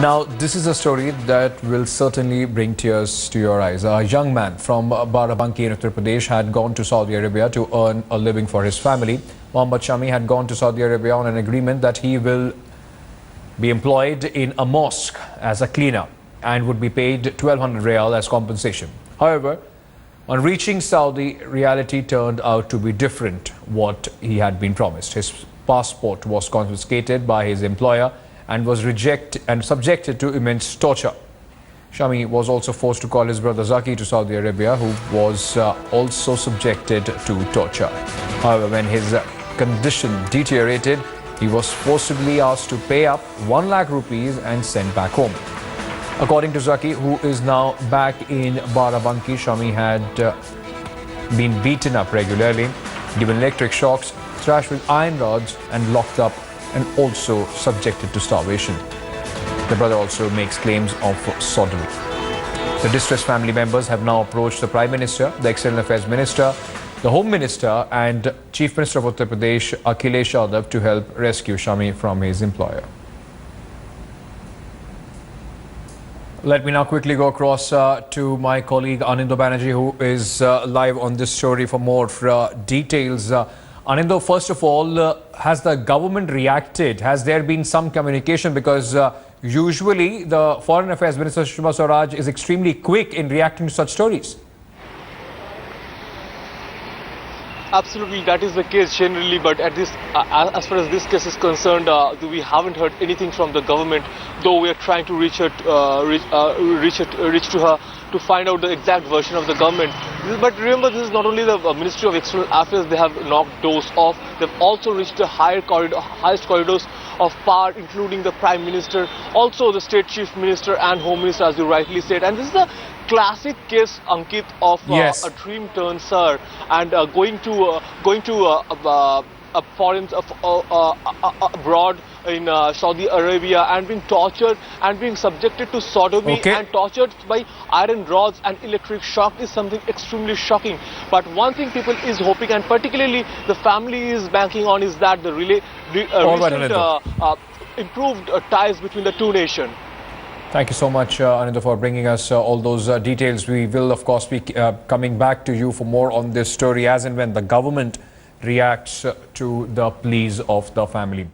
Now, this is a story that will certainly bring tears to your eyes. A young man from Barabanki in Uttar Pradesh had gone to Saudi Arabia to earn a living for his family. Mohammed Shami had gone to Saudi Arabia on an agreement that he will be employed in a mosque as a cleaner and would be paid 1200 riyal as compensation. However, on reaching Saudi, reality turned out to be different what he had been promised. His passport was confiscated by his employer and was subjected to immense torture. Shami was also forced to call his brother Zaki to Saudi Arabia, who was also subjected to torture. However, when his condition deteriorated, he was forcibly asked to pay up 1 lakh rupees and sent back home. According to Zaki, who is now back in Barabanki, Shami had been beaten up regularly, given electric shocks, thrashed with iron rods and locked up and also subjected to starvation. The brother also makes claims of sodomy. The distressed family members have now approached the Prime Minister, the External Affairs Minister, the Home Minister and Chief Minister of Uttar Pradesh, Akhilesh Yadav, to help rescue Shami from his employer. Let me now quickly go across to my colleague Anindo Banerjee, who is live on this story for more details. Anindo, first of all, has the government reacted? Has there been some communication? Because usually the Foreign Affairs Minister Sushma Swaraj is extremely quick in reacting to such stories. Absolutely, that is the case generally, but at this, as far as this case is concerned, we haven't heard anything from the government, though we are trying to reach to her to find out the exact version of the government. But remember, this is not only the Ministry of External Affairs. They have knocked doors off. They've also reached the highest corridors of power, including the Prime Minister, also the State Chief Minister and Home Minister, as you rightly said. And this is a classic case, Ankit, of a dream turn, sir, and going to a foreign abroad in Saudi Arabia and being tortured and being subjected to sodomy and tortured by iron rods and electric shock is something extremely shocking. But one thing people is hoping, and particularly the family is banking on, is that the recent improved ties between the two nations. Thank you so much, Anindo, for bringing us all those details. We will, of course, be coming back to you for more on this story as and when the government reacts to the pleas of the family.